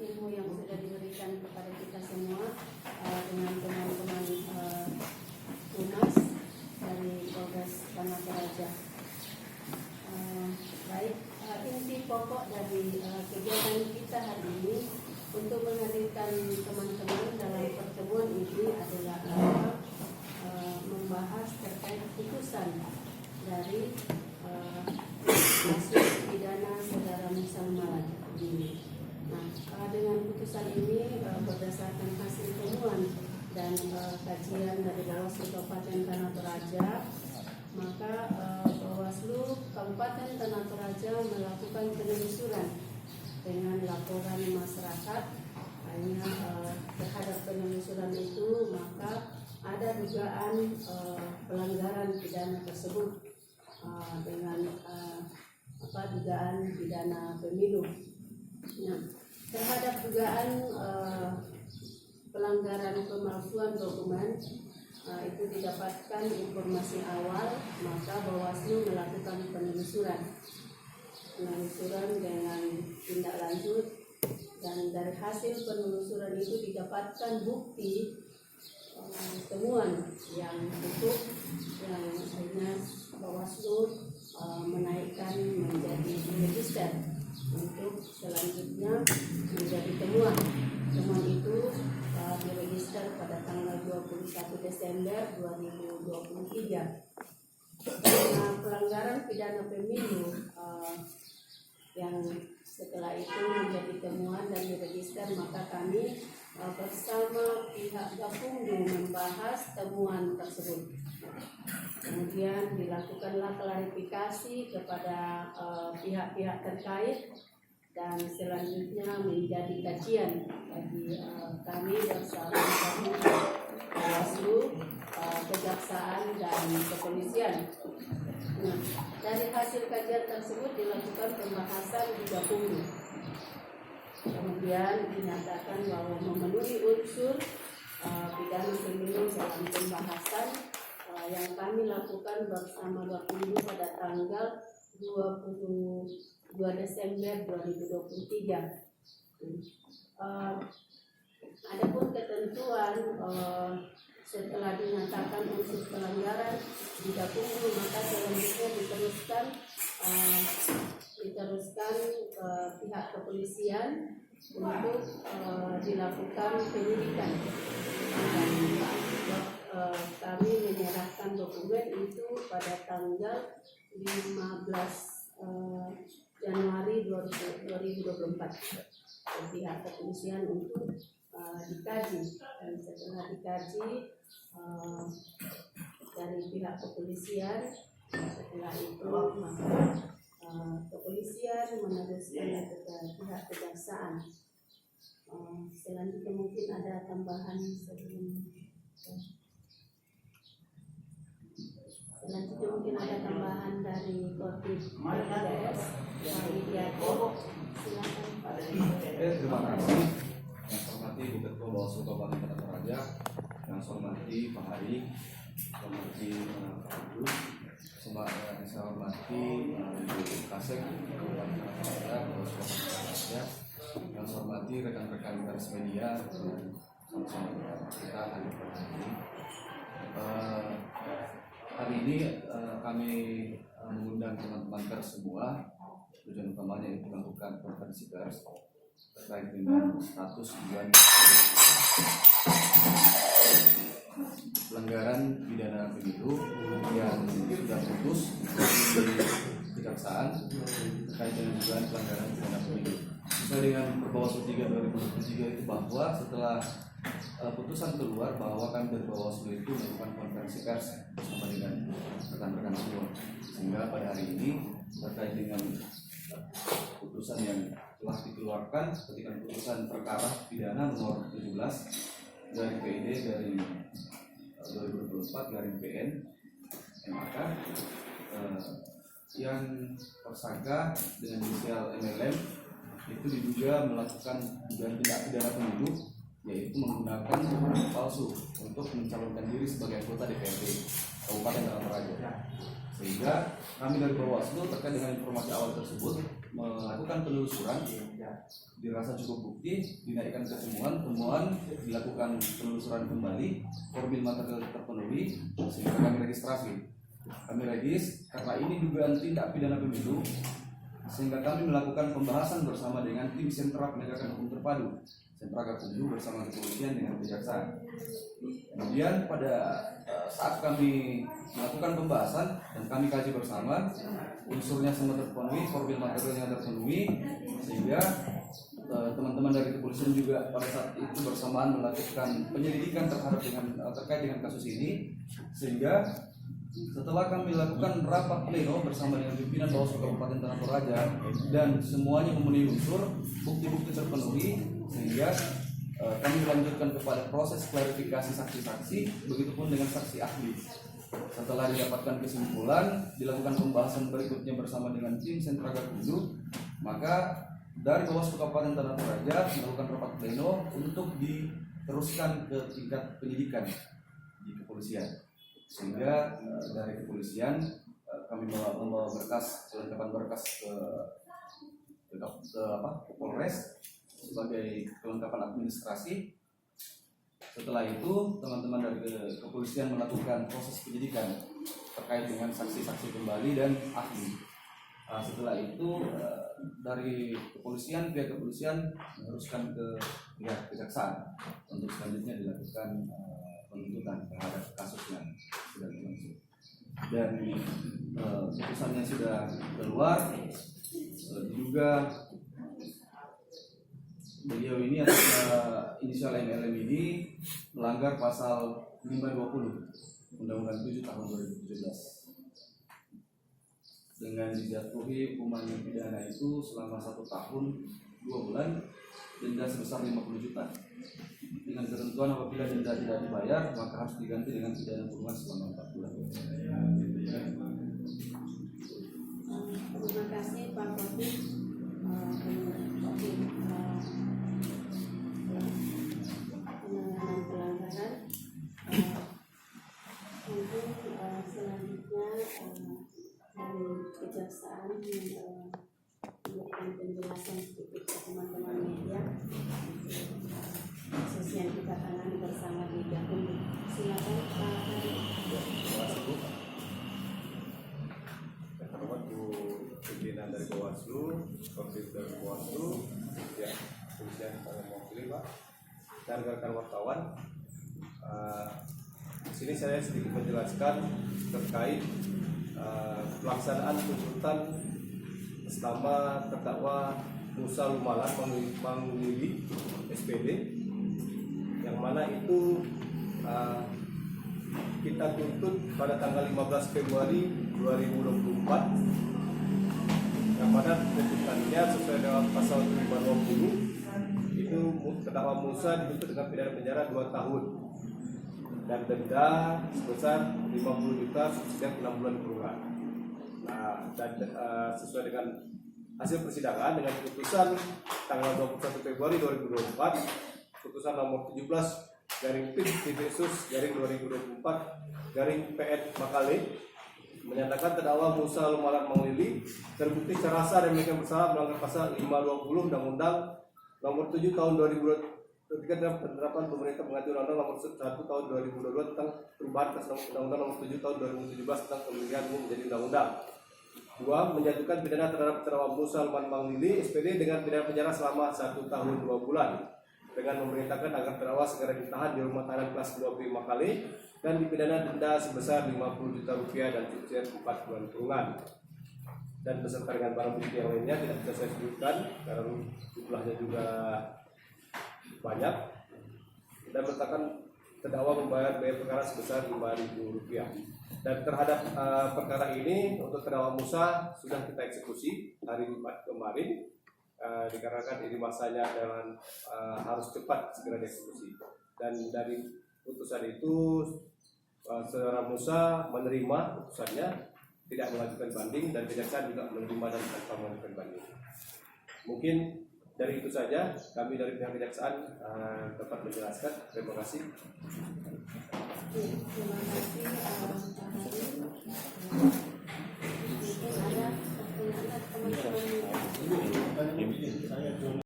ilmu yang sudah diberikan kepada kita semua dengan teman-teman Humas dari Polres Tanah Toraja. Baik, inti pokok dari kegiatan kita hari ini untuk menghadirkan teman-teman dalam pertemuan ini adalah membahas terkait putusan dari kasus pidana saudara Musa Malan ini. Nah, dengan putusan ini berdasarkan hasil temuan dan kajian dari Bawaslu Kabupaten Tanah Toraja, maka Bawaslu Kabupaten Tanah Toraja melakukan penelusuran dengan laporan masyarakat. Hanya terhadap penelusuran itu maka ada dugaan pelanggaran pidana tersebut dengan dugaan pidana pemilu. Nah, terhadap dugaan pelanggaran pemalsuan dokumen itu didapatkan informasi awal, maka Bawaslu melakukan penelusuran dengan tindak lanjut, dan dari hasil penelusuran itu didapatkan bukti temuan yang cukup, yang akhirnya Bawaslu menaikkan menjadi register untuk selanjutnya menjadi temuan. Temuan itu diregister pada tanggal 21 Desember 2023. Karena pelanggaran pidana pemilu yang setelah itu menjadi temuan dan diregister, maka kami bersama pihak Gakumdu membahas temuan tersebut. Kemudian dilakukanlah klarifikasi kepada pihak-pihak terkait, dan selanjutnya menjadi kajian bagi kami bersama Bawaslu, Kejaksaan dan Kepolisian. Nah, dari hasil kajian tersebut dilakukan pembahasan di Gakumdu. Kemudian dinyatakan bahwa memenuhi unsur pidana pemilu dalam pembahasan yang kami lakukan bersama Gakumdu pada tanggal 22 Desember 2023. Adapun ketentuan setelah dinyatakan unsur pelanggaran di Gakumdu, maka selanjutnya diteruskan ke pihak kepolisian untuk dilakukan penyidikan. Kami menyerahkan dokumen itu pada tanggal 15 Januari 2024 ke pihak kepolisian untuk dikaji, dan setelah dikaji dari pihak kepolisian, setelah itu maka kepolisian meneruskan ke pihak kejaksaan. Selanjutnya mungkin ada tambahan dari Kodim PDS dari Diako. Silakan Pak. Terima kasih. Yang saya hormati Bu Ketua Bawaslu Kabupaten Tanah Toraja, yang saya hormati Pak Hari, saya hormati Pak Ibu, saya hormati Ibu Kasek, Kabupaten Tanah Toraja, Bawaslu Kabupaten Tanah Toraja, yang saya hormati rekan-rekan pers media dan sama-sama kita hari ini. Hari ini kami mengundang teman-teman pers semua. Tujuan utamanya itu melakukan konferensi pers terkait dengan status dugaan pelanggaran pidana pemilu yang sudah putus di Kejaksaan terkait dengan dugaan pelanggaran pidana pemilu. Sesuai dengan Perbawaslu 3/2023 itu bahwa setelah putusan keluar bahwa kami dari Bawaslu itu melakukan konferensi pers bersama dengan rekan-rekan semua, sehingga pada hari ini terkait dengan putusan yang telah dikeluarkan ketika putusan perkara pidana nomor 17 dari PID dari 2024 garing PN MAK yang tersangka dengan inisial MLM itu diduga melakukan dugaan tindak pidana pemilu, yaitu menggunakan dokumen palsu untuk mencalonkan diri sebagai anggota DPRD Kabupaten Tanah Toraja. Sehingga kami dari Bawaslu terkait dengan informasi awal tersebut melakukan penelusuran, dirasa cukup bukti, dinaikkan ke temuan dilakukan penelusuran kembali, formil material terpenuhi, sehingga kami registrasi. Kami regis karena ini dugaan tindak pidana pemilu, sehingga kami melakukan pembahasan bersama dengan tim sentra penegakan hukum terpadu, sentra Gakumdu bersama kepolisian dengan kejaksaan. Kemudian pada saat kami melakukan pembahasan dan kami kaji bersama, unsurnya semua terpenuhi, formil materialnya terpenuhi, sehingga teman-teman dari kepolisian juga pada saat itu bersamaan melakukan penyelidikan terkait dengan kasus ini, sehingga setelah kami lakukan rapat pleno bersama dengan pimpinan Bawaslu Kabupaten Tanah Toraja dan semuanya memenuhi unsur, bukti-bukti terpenuhi, sehingga kami melanjutkan kepada proses klarifikasi saksi-saksi, begitupun dengan saksi ahli. Setelah didapatkan kesimpulan, dilakukan pembahasan berikutnya bersama dengan tim sentra Gakumdu, maka dari Bawaslu Kabupaten Tanah Toraja melakukan rapat pleno untuk diteruskan ke tingkat penyidikan di kepolisian. Sehingga dari kepolisian kami membawa kelengkapan berkas ke Polres sebagai kelengkapan administrasi. Setelah itu teman-teman dari kepolisian melakukan proses penyidikan terkait dengan saksi-saksi kembali dan ahli. Setelah itu dari pihak kepolisian meneruskan ke pihak kejaksaan untuk selanjutnya dilakukan penuntutan terhadap kasus yang sudah berlangsung. Dan putusannya sudah keluar, diduga beliau ini atas inisial MLM ini melanggar pasal 520 Undang-Undang 7 tahun 2017 dengan dijatuhi hukuman pidana itu selama 1 tahun 2 bulan, denda sebesar 50 juta. Dengan ketentuan apabila denda tidak dibayar maka harus diganti dengan pidana kurungan selama 4 bulan. Terima kasih Pak Kodim. Penanganan pelanggaran. Mungkin selanjutnya dari kejaksaan memberikan penjelasan sedikit ke teman-teman media kasus yang kita tangani bersama di Gakumdu. Silakan Pak Hari. Yang terhormat Bu pimpinan dari Bawaslu, Komite dari Bawaslu, ya, kepolisian yang mewakili Pak, dan rekan wartawan. Di sini saya sedikit menjelaskan terkait pelaksanaan tuntutan selama terdakwa Musa Lumalan Manglili SPD, yang mana itu kita tuntut pada tanggal 15 Februari 2024, yang mana tuntutannya sesuai dengan pasal 520 itu terdakwa Musa dituntut dengan pidana penjara 2 tahun dan denda sebesar 50 juta subsidi 6 bulan kurungan. Nah, dan sesuai dengan hasil persidangan dengan putusan tanggal 21 Februari 2024, putusan nomor 17/PIP/2024/PN Makale menyatakan terdakwa Musa Lumalan Manglili terbukti secara sah dan meyakinkan bersalah melanggar pasal 520 Undang-Undang nomor 7 tahun 2023 dalam penerapan pemerintah pengganti Undang-Undang nomor 1 tahun 2022 tentang perubahan atas Undang-Undang nomor 7 tahun 2017 tentang pemilihan umum menjadi undang-undang. 2. Menjatuhkan pidana terhadap terdakwa Musa Lumalan Manglili SPD dengan pidana penjara selama 1 tahun 2 bulan dengan memerintahkan agar terdakwa segera ditahan di rumah tahanan kelas 2B Makale dan dipidana denda sebesar 50 juta rupiah dan subsidi 4 bulan kurungan. Dan beserta dengan barang bukti yang lainnya tidak bisa saya sebutkan karena jumlahnya juga banyak, dan menetapkan terdakwa membayar biaya perkara sebesar Rp5.000. Dan terhadap perkara ini untuk terdakwa Musa sudah kita eksekusi hari Jumat kemarin, dikarenakan ini masanya dengan harus cepat segera dieksekusi. Dan dari putusan itu saudara Musa menerima putusannya, tidak mengajukan banding, dan kejaksaan juga menerima dan tanpa mengajukan banding. Mungkin dari itu saja kami dari pihak kejaksaan dapat menjelaskan. Terima kasih. Terima kasih Pak Hari. Mungkin ada teman-teman